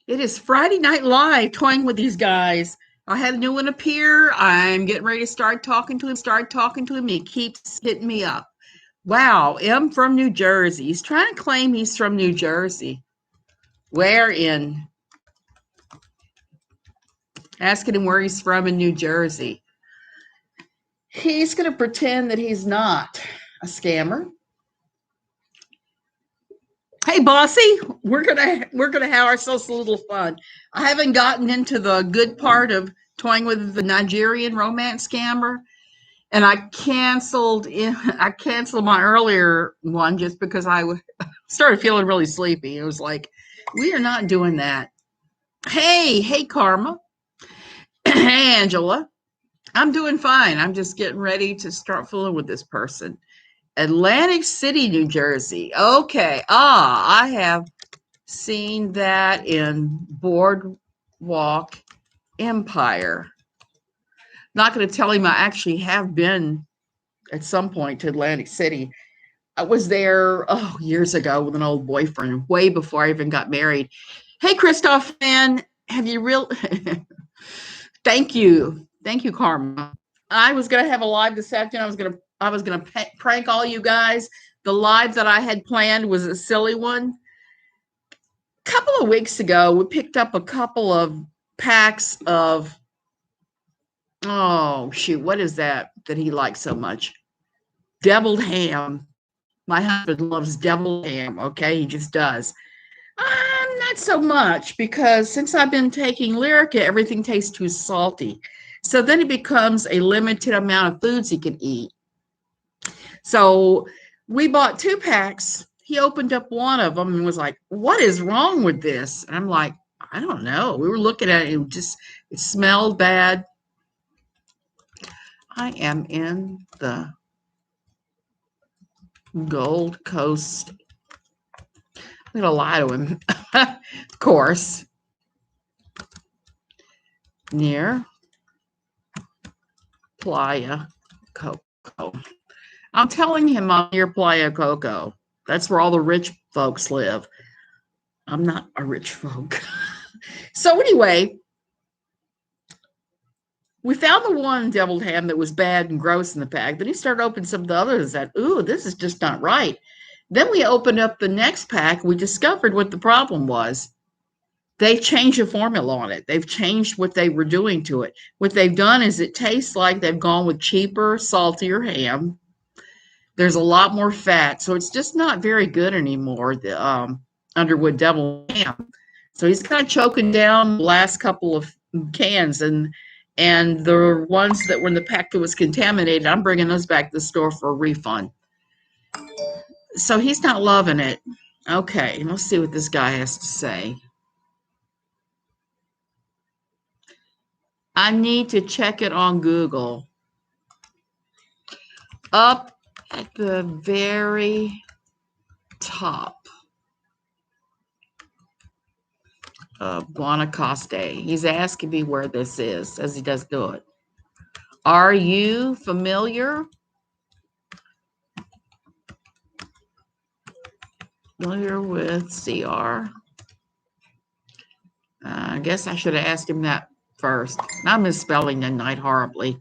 It is Friday Night Live, toying with these guys. I had a new one appear. I'm getting ready to start talking to him. He keeps hitting me up. Wow, M from New Jersey. He's trying to claim he's from New Jersey. Where in? Asking him where he's from in New Jersey. He's going to pretend that he's not a scammer. Hey, bossy, we're gonna have ourselves a little fun. I haven't gotten into the good part of toying with the Nigerian romance scammer, and I canceled my earlier one just because started feeling really sleepy. It was like, we are not doing that. Hey, Karma. Hey, Angela. I'm doing fine. I'm just getting ready to start fooling with this person. Atlantic City, New Jersey. Okay. I have seen that in Boardwalk Empire. Not going to tell him I actually have been at some point to Atlantic City. I was there years ago with an old boyfriend, way before I even got married. Hey, Christoph, man, have you real? Thank you, Karma. I was going to have a live this afternoon. I was gonna prank all you guys. The live that I had planned was a silly one. A couple of weeks ago, we picked up a couple of packs of, oh shoot, what is that he likes so much? Deviled ham. My husband loves deviled ham. Okay, he just does. Not so much, because since I've been taking Lyrica, everything tastes too salty. So then it becomes a limited amount of foods he can eat. So we bought 2 packs. He opened up one of them and was like, "What is wrong with this?" And I'm like, "I don't know." We were looking at it. It smelled bad. I am in the Gold Coast. I'm going to lie to him. Of course. Near Playa Coco. I'm telling him I'm near Playa Coco. That's where all the rich folks live. I'm not a rich folk. So anyway, we found the one deviled ham that was bad and gross in the pack. Then he started opening some of the others that, ooh, this is just not right. Then we opened up the next pack. We discovered what the problem was. They've changed the formula on it. They've changed what they were doing to it. What they've done is it tastes like they've gone with cheaper, saltier ham. There's a lot more fat, so it's just not very good anymore, the Underwood Devil Ham. So he's kind of choking down the last couple of cans, and the ones that were in the pack that was contaminated, I'm bringing those back to the store for a refund. So he's not loving it. Okay, let's see what this guy has to say. I need to check it on Google. Up at the very top of Guanacaste. He's asking me where this is, says he does do it. Are you familiar with CR? I guess I should have asked him that first. I'm misspelling the night horribly.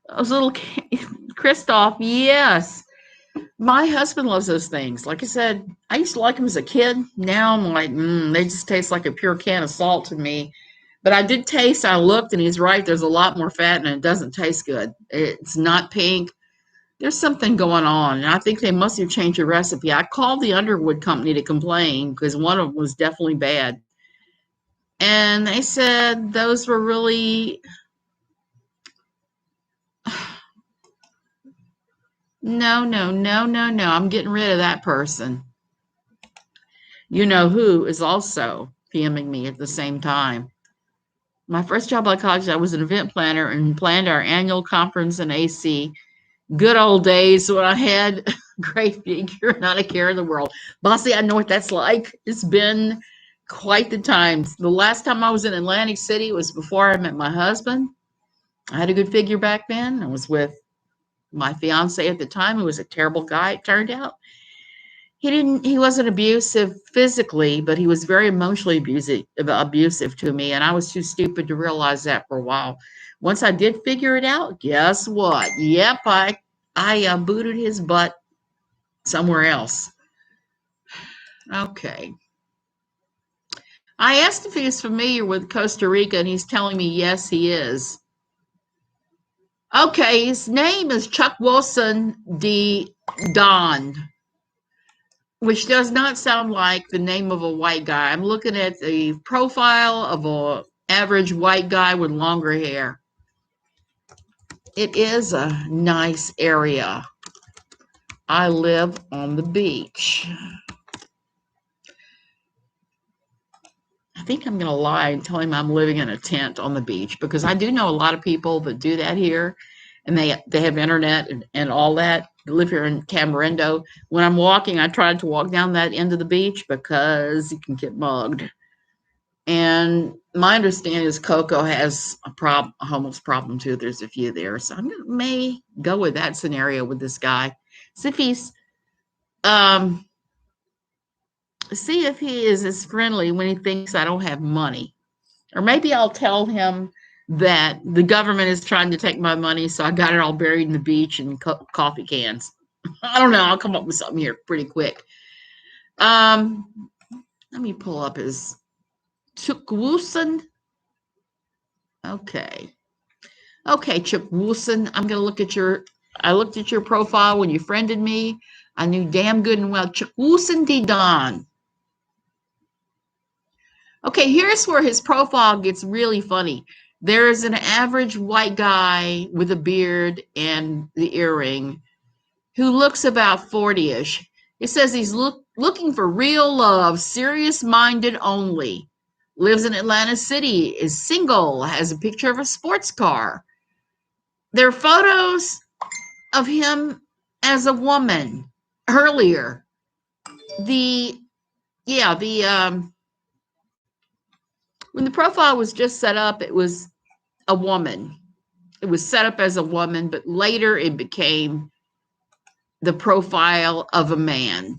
Those little Christoph, yes. My husband loves those things. Like I said, I used to like them as a kid. Now I'm like, they just taste like a pure can of salt to me. But I did taste, I looked, and he's right. There's a lot more fat, and it doesn't taste good. It's not pink. There's something going on, and I think they must have changed the recipe. I called the Underwood company to complain because one of them was definitely bad. And they said those were really... No. I'm getting rid of that person. You know who is also PMing me at the same time. My first job out of college, I was an event planner and planned our annual conference in AC. Good old days when I had a great figure, not a care in the world. Bossy, I know what that's like. It's been quite the time. The last time I was in Atlantic City was before I met my husband. I had a good figure back then. I was with my fiance at the time, who was a terrible guy, it turned out. He wasn't abusive physically, but he was very emotionally abusive to me, and I was too stupid to realize that for a while. Once I did figure it out, guess what? Yep, I booted his butt somewhere else. Okay. I asked if he was familiar with Costa Rica, and he's telling me yes, he is. Okay, his name is Chuck Wilson D. Don, which does not sound like the name of a white guy. I'm looking at the profile of a average white guy with longer hair. It is a nice area. I live on the beach. I think I'm going to lie and tell him I'm living in a tent on the beach, because I do know a lot of people that do that here, and they have internet and all that. They live here in Tamarindo. When I'm walking, I try to walk down that end of the beach because you can get mugged. And my understanding is Cocoa has a homeless problem too. There's a few there, so I may go with that scenario with this guy. See if he's see if he is as friendly when he thinks I don't have money. Or maybe I'll tell him that the government is trying to take my money, so I got it all buried in the beach and coffee cans. I don't know. I'll come up with something here pretty quick. Let me pull up his Chukwuson. Okay. Okay, Chukwuson. I'm going to look at I looked at your profile when you friended me. I knew damn good and well Chukwuson D. Don. Okay, here's where his profile gets really funny. There's an average white guy with a beard and the earring who looks about 40-ish. It says he's looking for real love, serious-minded only. Lives in Atlantic City, is single, has a picture of a sports car. There are photos of him as a woman earlier. When the profile was just set up, it was a woman. It was set up as a woman, but later it became the profile of a man.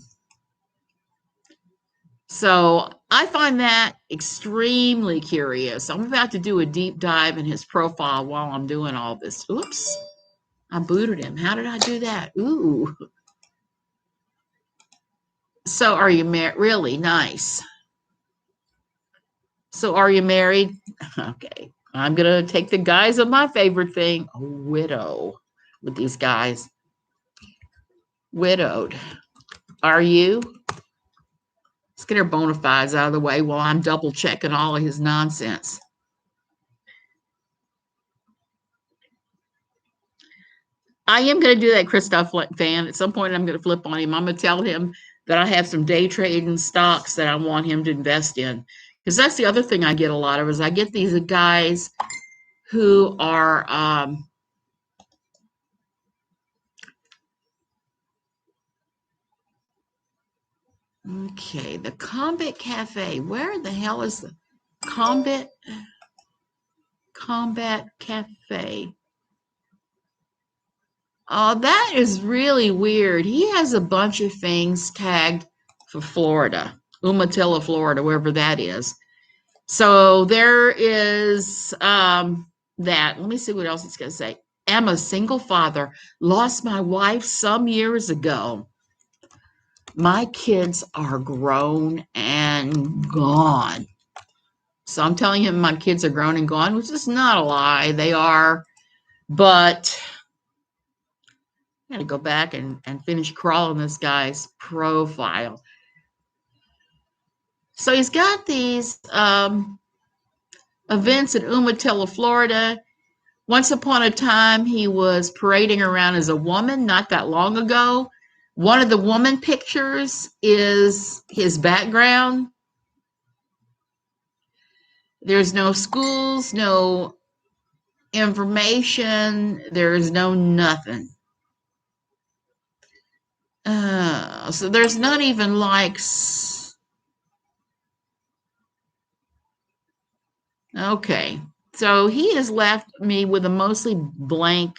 So I find that extremely curious. I'm about to do a deep dive in his profile while I'm doing all this. Oops, I booted him. How did I do that? Ooh. So are you married? Really nice. So are you married? Okay. I'm going to take the guys of my favorite thing, a widow, with these guys. Widowed. Are you? Let's get our bona fides out of the way while I'm double checking all of his nonsense. I am going to do that Christoph fan. At some point, I'm going to flip on him. I'm going to tell him that I have some day trading stocks that I want him to invest in. Because that's the other thing I get a lot of, is I get these guys who are okay, the Combat Cafe. Where the hell is the Combat Cafe? Oh, that is really weird. He has a bunch of things tagged for Florida, Umatilla, Florida, wherever that is. So there is that. Let me see what else it's going to say. I'm a single father. Lost my wife some years ago. My kids are grown and gone. So I'm telling him my kids are grown and gone, which is not a lie. They are. But I got to go back and finish crawling this guy's profile. So he's got these events in Umatilla, Florida. Once upon a time, he was parading around as a woman not that long ago. One of the woman pictures is his background. There's no schools, no information. There's no nothing. So there's not even likes. Okay. So he has left me with a mostly blank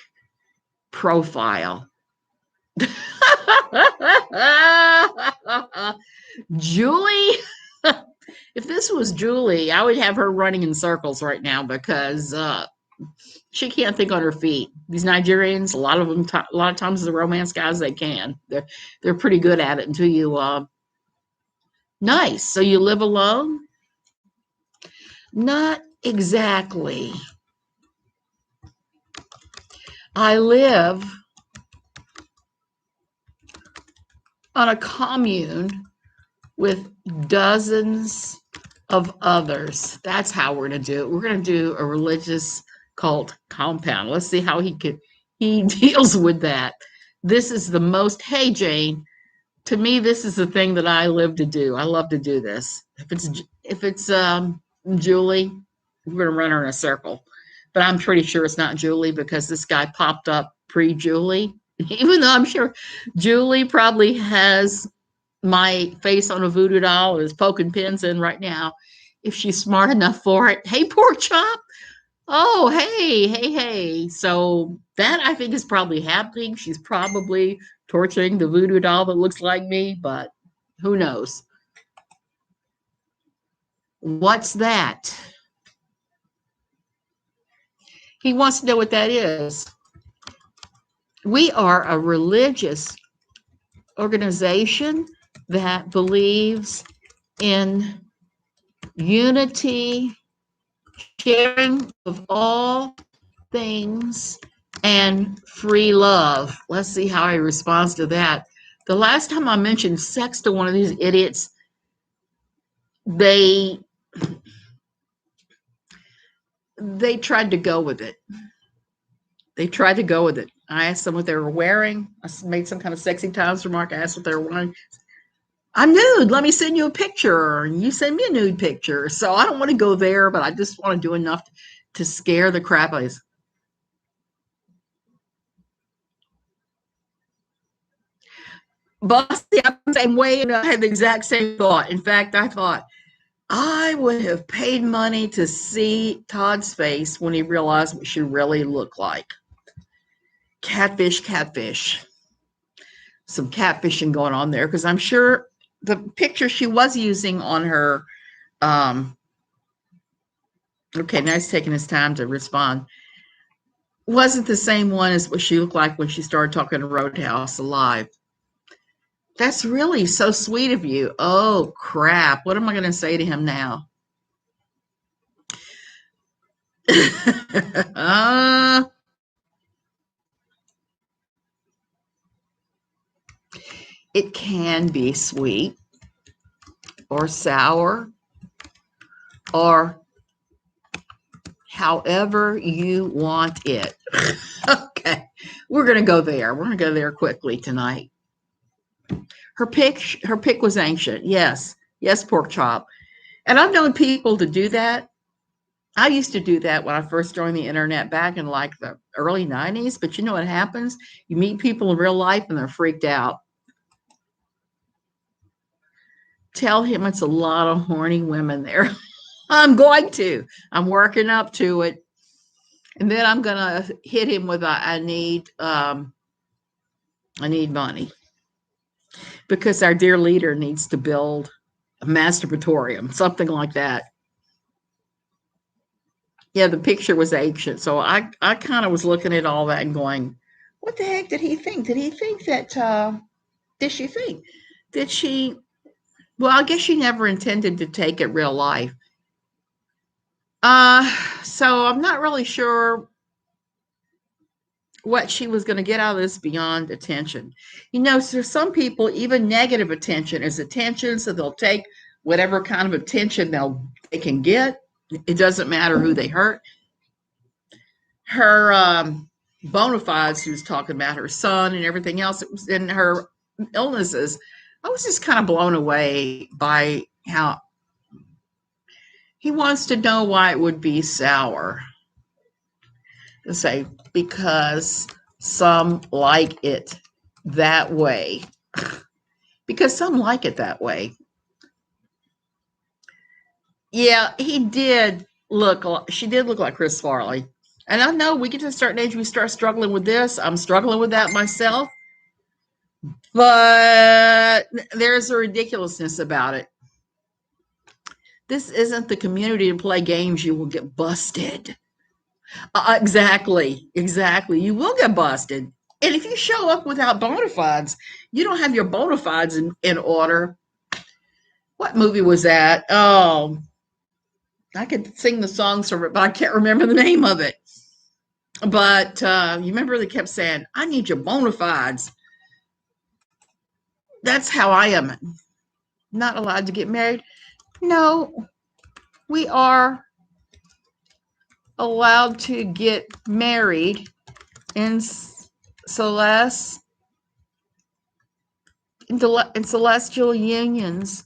profile. Julie, if this was Julie, I would have her running in circles right now because she can't think on her feet. These Nigerians, a lot of them, a lot of times the romance guys, they can. They're pretty good at it until you. Nice. So you live alone? Not exactly. I live on a commune with dozens of others. That's how we're going to do it. We're going to do a religious cult compound. Let's see how he deals with that. This is the most, hey Jane, to me this is the thing that I live to do. I love to do this. If it's Julie, we're going to run her in a circle. But I'm pretty sure it's not Julie because this guy popped up pre-Julie. Even though I'm sure Julie probably has my face on a voodoo doll and is poking pins in right now if she's smart enough for it. Hey, pork chop. Oh, hey. So that I think is probably happening. She's probably torturing the voodoo doll that looks like me, but who knows? What's that? He wants to know what that is. We are a religious organization that believes in unity, sharing of all things, and free love. Let's see how he responds to that. The last time I mentioned sex to one of these idiots, they tried to go with it. I asked them what they were wearing. I made some kind of sexy times remark. I asked what they were wearing. I'm nude. Let me send you a picture. And you send me a nude picture. So I don't want to go there, but I just want to do enough to scare the crap out of us. But I'm the same way, and I had the exact same thought. In fact, I thought I would have paid money to see Todd's face when he realized what she really looked like. Catfish. Some catfishing going on there because I'm sure the picture she was using on her okay, now he's taking his time to respond, wasn't the same one as what she looked like when she started talking to Roadhouse Alive. That's really so sweet of you. Oh crap, what am I going to say to him now? It can be sweet or sour or however you want it. Okay, we're going to go there. We're going to go there quickly tonight. Her pick was ancient. Yes, pork chop. And I've known people to do that. I used to do that when I first joined the internet back in like the early 90s. But you know what happens? You meet people in real life and they're freaked out. Tell him it's a lot of horny women there. I'm working up to it. And then I'm going to hit him with I need money. Because our dear leader needs to build a masturbatorium, something like that. Yeah, the picture was ancient. So I kind of was looking at all that and going, what the heck did he think? Did he think that, did she think? Did she, well, I guess she never intended to take it real life. So I'm not really sure what she was going to get out of this beyond attention. You know, so some people, even negative attention is attention, so they'll take whatever kind of attention they can get. It doesn't matter who they hurt. Her bona fides, she was talking about her son and everything else, it was in her illnesses. I was just kind of blown away by how he wants to know why it would be sour. To say, because some like it that way. Because some like it that way. Yeah, she did look like Chris Farley. And I know we get to a certain age, we start struggling with this. I'm struggling with that myself. But there's a ridiculousness about it. This isn't the community to play games. You will get busted. Exactly. You will get busted. And if you show up without bona fides, you don't have your bona fides in order. What movie was that? Oh, I could sing the songs from it, but I can't remember the name of it. But you remember they kept saying, I need your bona fides. That's how I am. Not allowed to get married. No, we are allowed to get married in celestial unions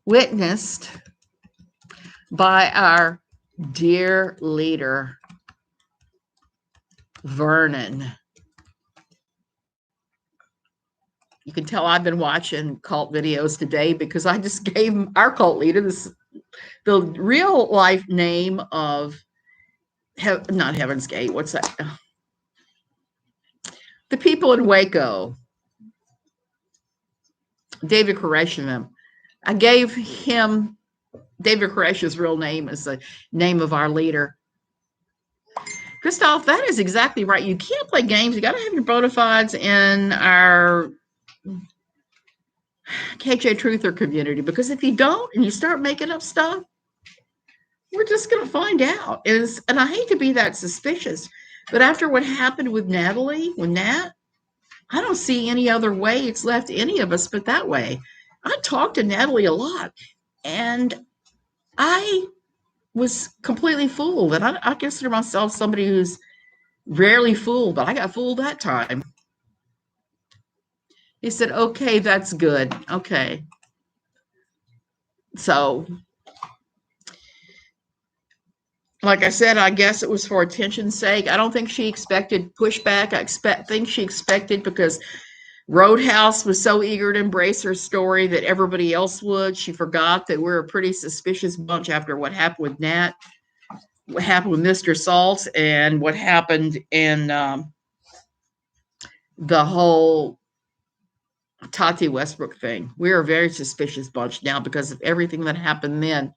witnessed by our dear leader, Vernon. You can tell I've been watching cult videos today because I just gave our cult leader the real life name of not Heaven's Gate. What's that? The people in Waco. David Koresh and them. I gave him David Koresh's real name as the name of our leader. Christoph, that is exactly right. You can't play games. You got to have your bona fides in our KJ Truther community, because if you don't and you start making up stuff, we're just going to find out. And I hate to be that suspicious, but after what happened with Natalie, with Nat, I don't see any other way it's left any of us but that way. I talked to Natalie a lot, and I was completely fooled. And I consider myself somebody who's rarely fooled, but I got fooled that time. He said, okay, that's good. Okay. So, like I said, I guess it was for attention's sake. I don't think she expected pushback. I think she expected, because Roadhouse was so eager to embrace her story that everybody else would. She forgot that we're a pretty suspicious bunch after what happened with Nat, what happened with Mr. Salt, and what happened in the whole Tati Westbrook thing. We're a very suspicious bunch now because of everything that happened then.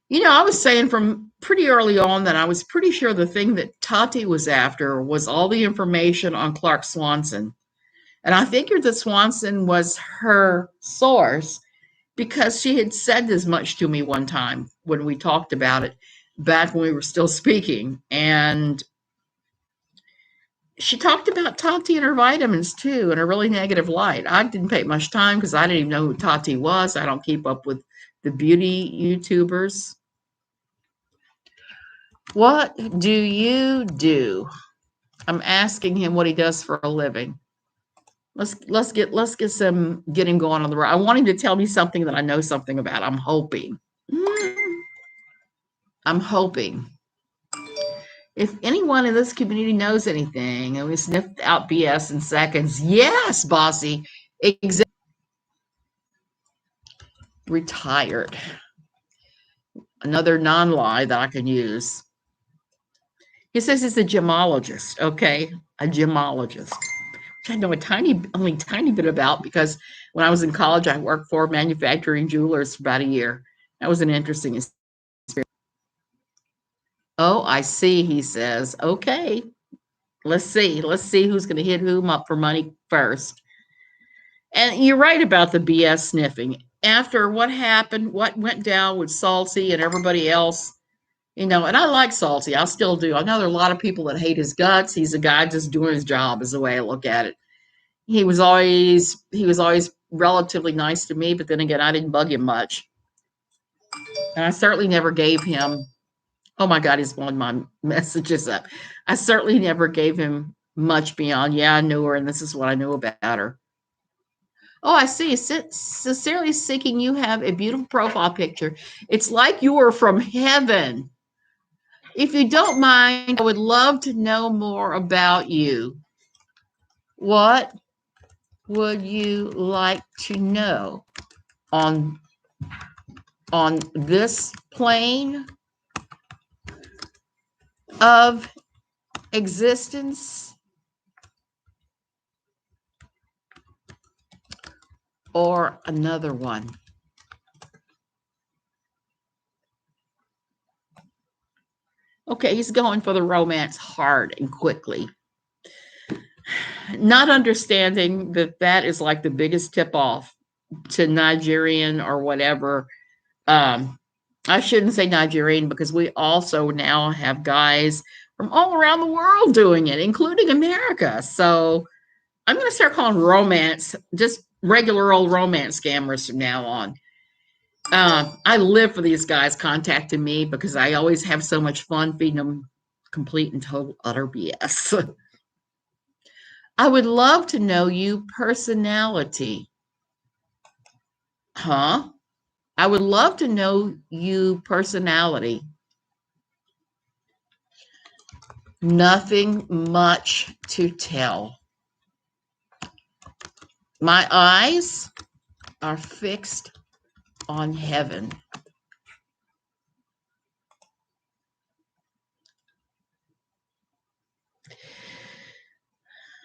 You know, I was saying from pretty early on that I was pretty sure the thing that Tati was after was all the information on Clark Swanson. And I figured that Swanson was her source because she had said as much to me one time when we talked about it back when we were still speaking. And she talked about Tati and her vitamins too in a really negative light. I didn't pay much time because I didn't even know who Tati was. I don't keep up with the beauty YouTubers. What do you do? I'm asking him what he does for a living. Let's get him going on the road. I want him to tell me something that I know something about. I'm hoping. I'm hoping. If anyone in this community knows anything, and we sniffed out BS in seconds. Yes, bossy. Retired. Another non-lie that I can use. He says he's a gemologist. Okay, a gemologist. Which I know only tiny bit about, because when I was in college, I worked for manufacturing jewelers for about a year. That was an interesting experience. Oh, I see, he says. Okay, let's see who's going to hit whom up for money first. And you're right about the BS sniffing. After what happened, what went down with Salty and everybody else, you know, and I like Salty. I still do. I know there are a lot of people that hate his guts. He's a guy just doing his job, is the way I look at it. He was always relatively nice to me, but then again, I didn't bug him much. And I certainly never gave him, oh my God, he's blowing my messages up. I certainly never gave him much beyond, yeah, I knew her and this is what I knew about her. Oh, I see. Sincerely seeking, you have a beautiful profile picture. It's like you were from heaven. If you don't mind, I would love to know more about you. What would you like to know on this plane of existence? or another one? Okay, he's going for the romance hard and quickly. Not understanding that that is like the biggest tip off to Nigerian or whatever. I shouldn't say Nigerian because we also now have guys from all around the world doing it, including America. So I'm going to start calling romance just regular old romance scammers from now on. I live for these guys contacting me because I always have so much fun feeding them complete and total utter BS. I would love to know you personality. Huh? I would love to know you personality. Nothing much to tell. My eyes are fixed on heaven.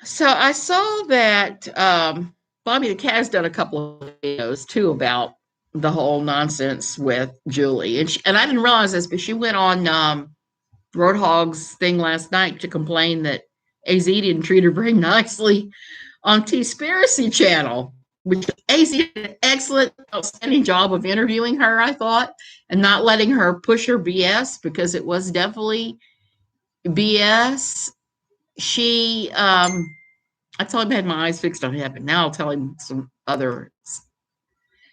So I saw that Bobby the Cat has done a couple of videos too about the whole nonsense with Julie, and I didn't realize this, but she went on Roadhog's thing last night to complain that AZ didn't treat her very nicely on T-Spiracy channel, which AZ did an excellent, outstanding job of interviewing her, I thought, and not letting her push her BS because it was definitely BS. She I told him I had my eyes fixed on heaven. Now I'll tell him some others.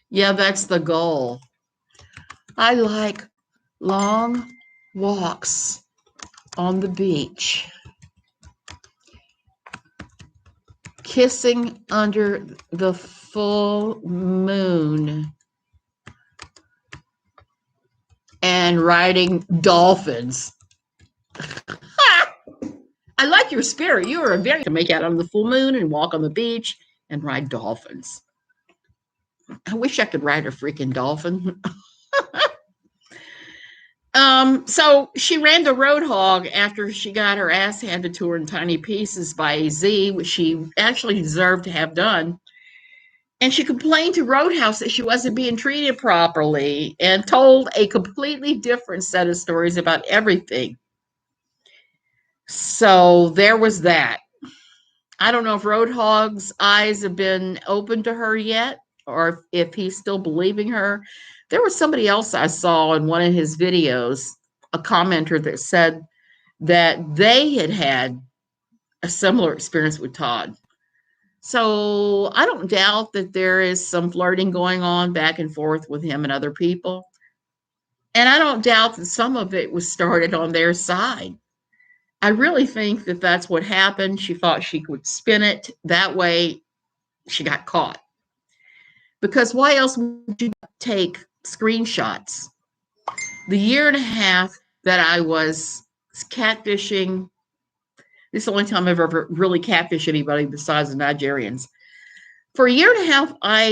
Yeah, that's the goal. I like long walks on the beach, kissing under the full moon, and riding dolphins. I like your spirit. You are very to make out on the full moon and walk on the beach and ride dolphins. I wish I could ride a freaking dolphin. So she ran the Roadhog after she got her ass handed to her in tiny pieces by AZ, which she actually deserved to have done. And she complained to Roadhouse that she wasn't being treated properly and told a completely different set of stories about everything. So there was that. I don't know if Roadhog's eyes have been open to her yet or if he's still believing her. There was somebody else I saw in one of his videos, a commenter that said that they had had a similar experience with Todd. So I don't doubt that there is some flirting going on back and forth with him and other people. And I don't doubt that some of it was started on their side. I really think that that's what happened. She thought she could spin it that way. She got caught. Because why else would you take screenshots? The year and a half that I was catfishing, this is the only time I've ever really catfished anybody besides the Nigerians. For a year and a half, I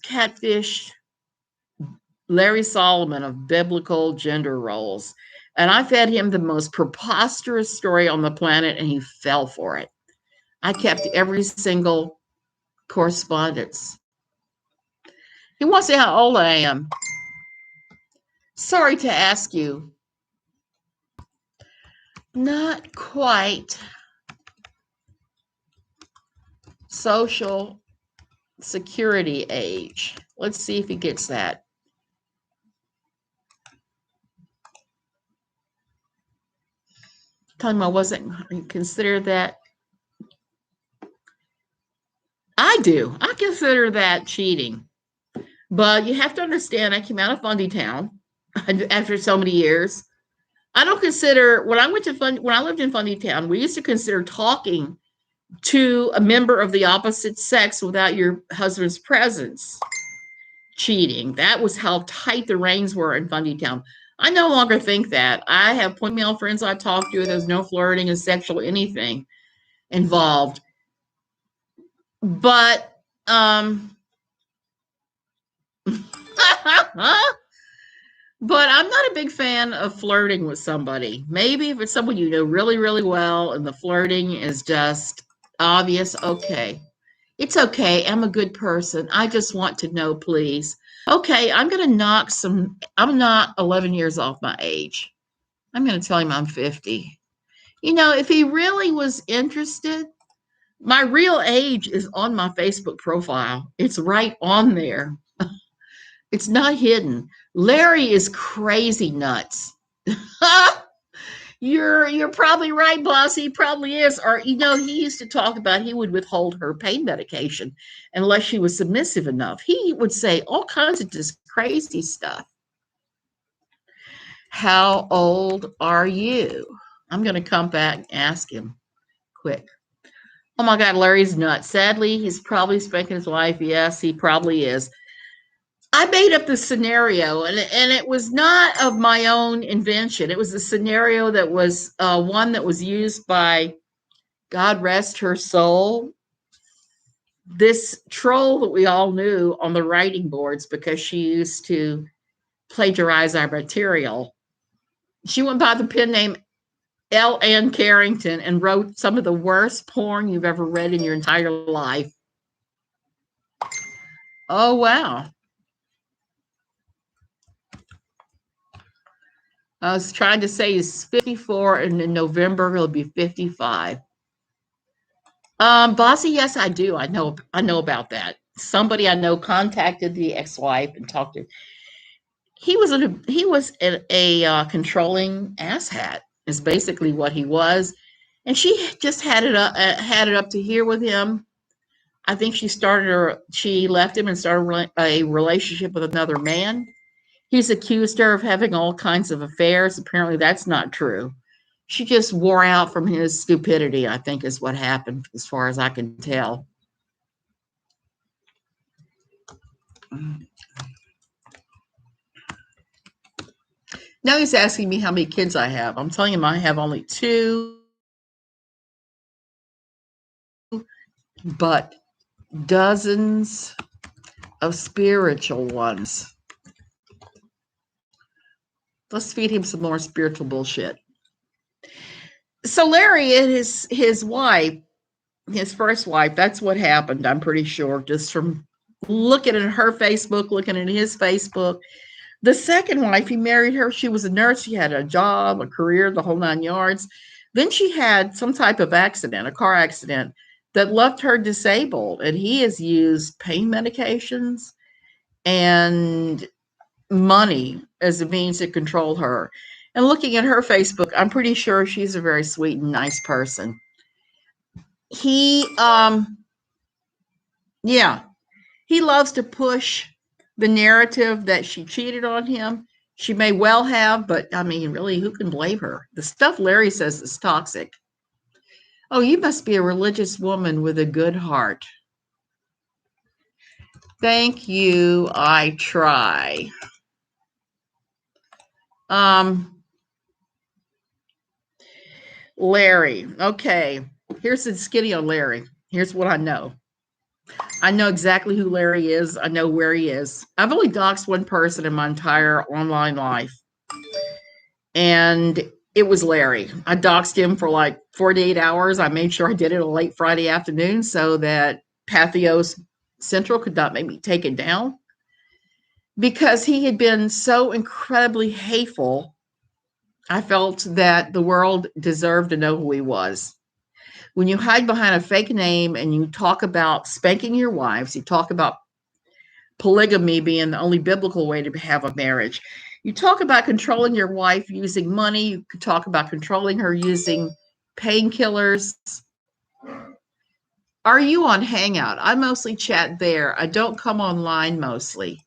catfished Larry Solomon of Biblical Gender Roles. And I fed him the most preposterous story on the planet, and he fell for it. I kept every single correspondence. He wants to know how old I am. Sorry to ask you. Not quite. Social Security age. Let's see if he gets that. Tell him I wasn't considered that. I do. I consider that cheating. But you have to understand, I came out of Fundy Town after so many years. I don't consider when I lived in Fundy Town, we used to consider talking to a member of the opposite sex without your husband's presence cheating. That was how tight the reins were in Fundy Town. I no longer think that. I have point male friends I talk to. There's no flirting and sexual anything involved. But but I'm not a big fan of flirting with somebody. Maybe if it's someone you know really, really well and the flirting is just obvious, okay. It's okay. I'm a good person. I just want to know, please. Okay, I'm going to knock some. I'm not 11 years off my age. I'm going to tell him I'm 50. You know, if he really was interested, my real age is on my Facebook profile. It's right on there. It's not hidden. Larry is crazy nuts. You're probably right, boss. He probably is. Or you know, he used to talk about he would withhold her pain medication unless she was submissive enough. He would say all kinds of just crazy stuff. How old are you? I'm gonna come back and ask him quick. Oh my God, Larry's nuts. Sadly, he's probably spanking his wife. Yes, he probably is. I made up the scenario, and it was not of my own invention. It was a scenario that was one that was used by, God rest her soul, this troll that we all knew on the writing boards because she used to plagiarize our material. She went by the pen name L. Ann Carrington and wrote some of the worst porn you've ever read in your entire life. Oh, wow. I was trying to say he's 54, and in November he'll be 55. Bossy, yes, I do. I know about that. Somebody I know contacted the ex-wife and talked to. He was a controlling asshat. Is basically what he was, and she just had it up to here with him. I think she left him and started a relationship with another man. He's accused her of having all kinds of affairs. Apparently, that's not true. She just wore out from his stupidity, I think, is what happened, as far as I can tell. Now he's asking me how many kids I have. I'm telling him I have only two, but dozens of spiritual ones. Let's feed him some more spiritual bullshit. So Larry and his wife, his first wife, that's what happened, I'm pretty sure, just from looking at her Facebook, looking at his Facebook. The second wife, he married her. She was a nurse. She had a job, a career, the whole 9 yards. Then she had some type of accident, a car accident that left her disabled. And he has used pain medications and money as a means to control her. And looking at her Facebook, I'm pretty sure she's a very sweet and nice person. He, yeah, he loves to push the narrative that she cheated on him. She may well have, but I mean, really, who can blame her? The stuff Larry says is toxic. Oh, you must be a religious woman with a good heart. Thank you. I try. Larry. Okay. Here's the skinny on Larry. Here's what I know. I know exactly who Larry is. I know where he is. I've only doxed one person in my entire online life, and it was Larry. I doxed him for like 48 hours. I made sure I did it a late Friday afternoon so that Pathos Central could not make me take it down because he had been so incredibly hateful. I felt that the world deserved to know who he was. When you hide behind a fake name and you talk about spanking your wives, you talk about polygamy being the only biblical way to have a marriage. You talk about controlling your wife using money. You could talk about controlling her using painkillers. Are you on Hangout? I mostly chat there. I don't come online mostly.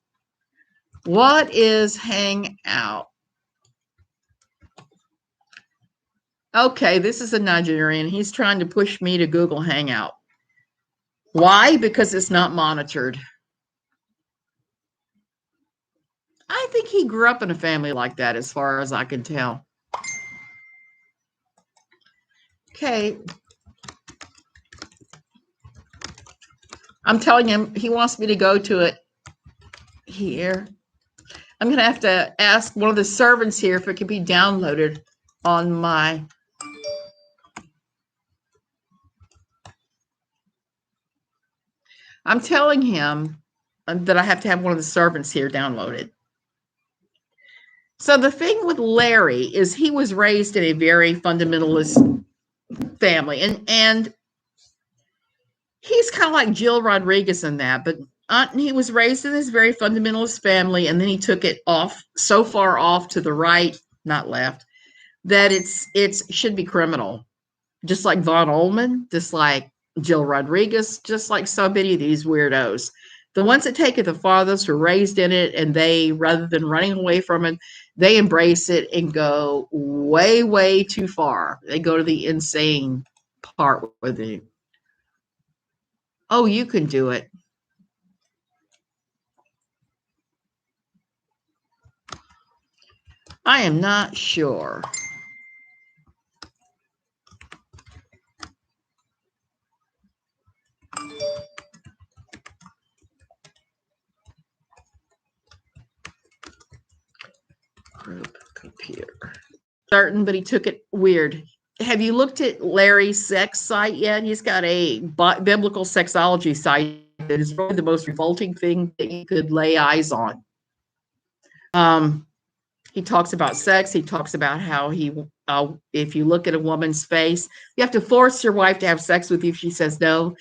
What is Hangout? Okay, this is a Nigerian. He's trying to push me to Google Hangout. Why? Because it's not monitored. I think he grew up in a family like that, as far as I can tell. Okay. I'm telling him he wants me to go to it here. I'm going to have to ask one of the servants here if it can be downloaded on my. I'm telling him that I have to have one of the servants here downloaded. So the thing with Larry is he was raised in a very fundamentalist family, and he's kind of like Jill Rodriguez in that, but he was raised in this very fundamentalist family, and then he took it off so far off to the right, not left, that it should be criminal. Just like Von Ullman, just like Jill Rodriguez, just like so many of these weirdos. The ones that take it the farthest were raised in it, and they, rather than running away from it, they embrace it and go way, way too far. They go to the insane part with it. Oh, you can do it. I am not sure. Group computer. Certain, but he took it weird. Have you looked at Larry's sex site yet? He's got a biblical sexology site that is really the most revolting thing that you could lay eyes on. He talks about sex. He talks about how if you look at a woman's face, you have to force your wife to have sex with you if she says no.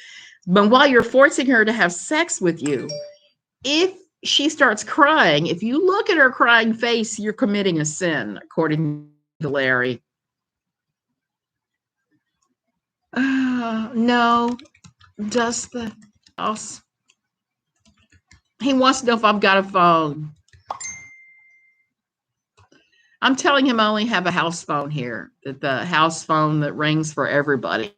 But while you're forcing her to have sex with you, if she starts crying, if you look at her crying face, you're committing a sin, according to Larry. No, just the house. He wants to know if I've got a phone. I'm telling him I only have a house phone here, that the house phone that rings for everybody.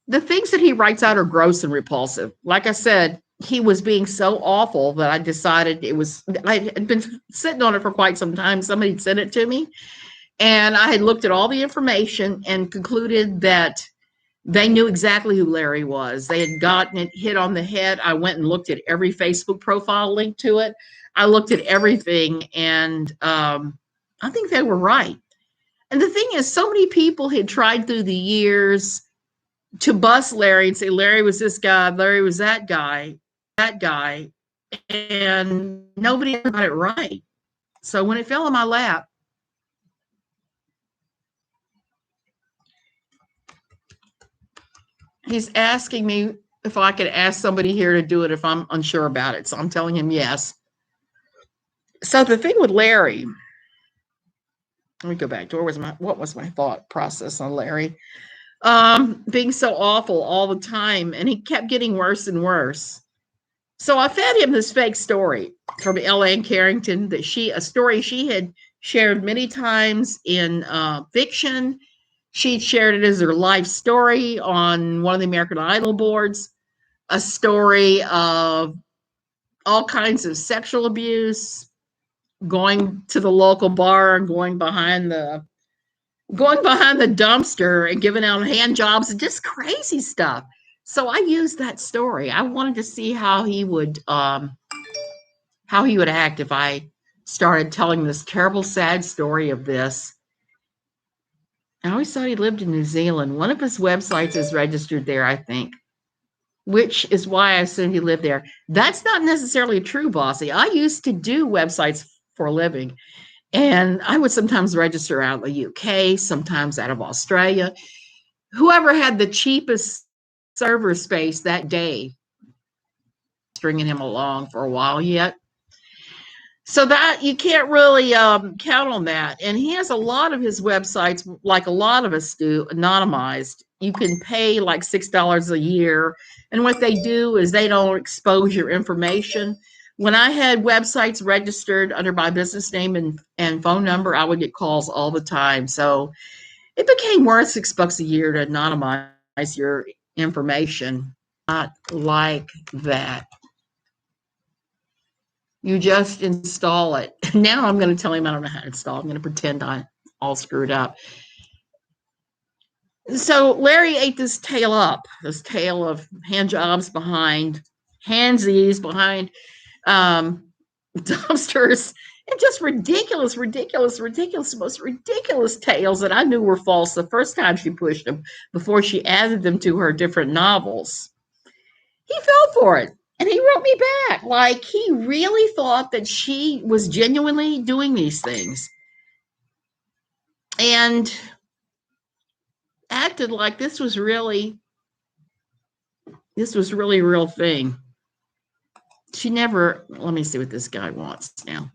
The things that he writes out are gross and repulsive. Like I said, he was being so awful that I decided I had been sitting on it for quite some time. Somebody sent it to me, and I had looked at all the information and concluded that they knew exactly who Larry was. They had gotten it hit on the head. I went and looked at every Facebook profile linked to it. I looked at everything, and I think they were right. And the thing is, so many people had tried through the years to bust Larry and say Larry was this guy, Larry was that guy, and nobody ever got it right. So when it fell in my lap, he's asking me if I could ask somebody here to do it if I'm unsure about it. So I'm telling him yes. So the thing with Larry, let me go back to what was my thought process on Larry? Being so awful all the time, and he kept getting worse and worse. So I fed him this fake story from Elaine Carrington, a story she had shared many times in fiction. She shared it as her life story on one of the American Idol boards, a story of all kinds of sexual abuse, going to the local bar and going behind the dumpster and giving out hand jobs and just crazy stuff. So I used that story. I wanted to see how he would act if I started telling this terrible, sad story of this. I always thought he lived in New Zealand. One of his websites is registered there, I think, which is why I assumed he lived there. That's not necessarily true, Bossy. I used to do websites for a living, and I would sometimes register out of the UK, sometimes out of Australia. Whoever had the cheapest server space that day, stringing him along for a while yet. So that you can't really count on that. And he has a lot of his websites, like a lot of us do, anonymized. You can pay like $6 a year. And what they do is they don't expose your information. When I had websites registered under my business name and phone number, I would get calls all the time. So it became worth $6 a year to anonymize your information. Not like that. You just install it. Now I'm going to tell him I don't know how to install. I'm going to pretend I'm all screwed up. So Larry ate this tail of hand jobs behind handsies, behind dumpsters, And just ridiculous, most ridiculous tales that I knew were false the first time she pushed them before she added them to her different novels. He fell for it. And he wrote me back like he really thought that she was genuinely doing these things and acted like this was really a real thing. She never, let me see what this guy wants now.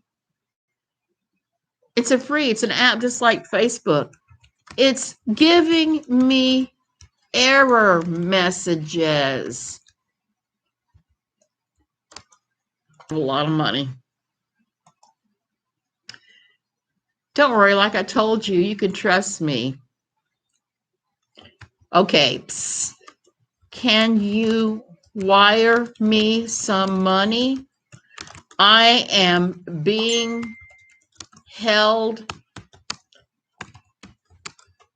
It's an app just like Facebook. It's giving me error messages. A lot of money. Don't worry, like I told you, you can trust me. Okay, psst. Can you wire me some money? I am being held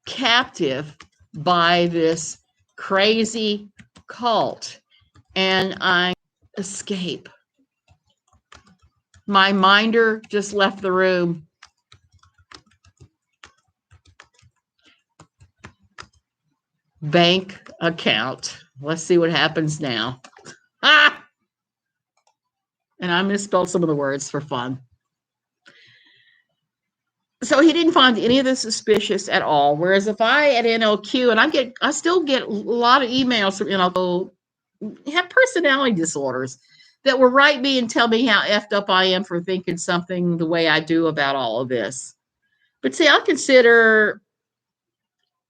captive by this crazy cult and I escape. My minder just left the room. Bank account. Let's see what happens now. Ah! And I misspelled some of the words for fun. So he didn't find any of this suspicious at all. Whereas if I at NLQ, and I still get a lot of emails from NLQ have personality disorders that will write me and tell me how effed up I am for thinking something the way I do about all of this. But see, I consider,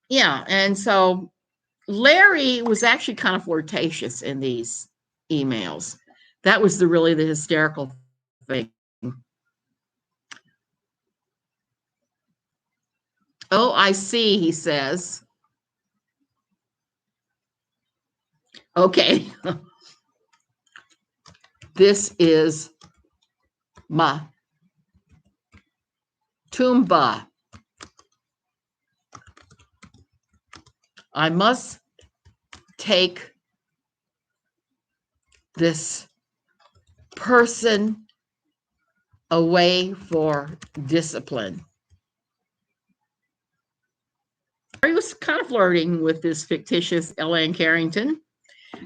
yeah. And so Larry was actually kind of flirtatious in these emails. That was really the hysterical thing. Oh, I see, he says. Okay. This is Matumba. I must take this person away for discipline. He was kind of flirting with this fictitious Elaine Carrington.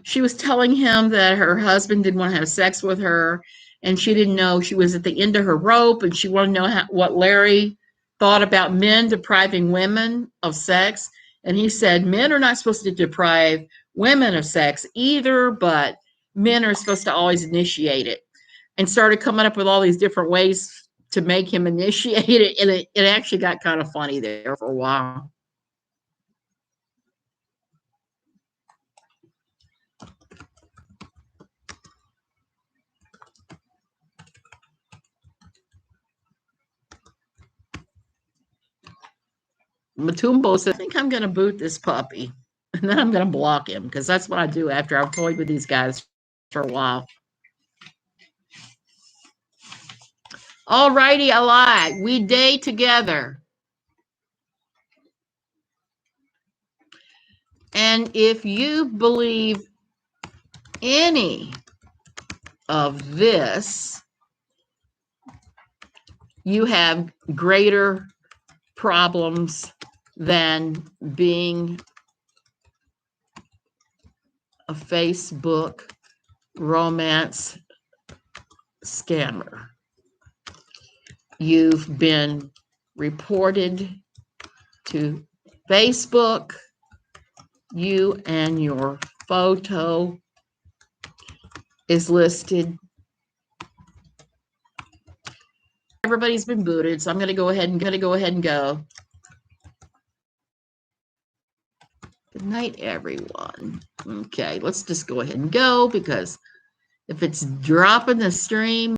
She was telling him that her husband didn't want to have sex with her, and she didn't know she was at the end of her rope, and she wanted to know what Larry thought about men depriving women of sex. And he said, men are not supposed to deprive women of sex either, but men are supposed to always initiate it. And started coming up with all these different ways to make him initiate it. And it actually got kind of funny there for a while. Matumbo said, I think I'm going to boot this puppy. And then I'm going to block him because that's what I do after I've toyed with these guys for a while. All righty, I lied. We day together. And if you believe any of this, you have greater problems than being a Facebook romance scammer. You've been reported to Facebook. You and your photo is listed. Everybody's been booted, so I'm going to go ahead and go. Good night, everyone. Okay, let's just go ahead and go because if it's dropping the stream,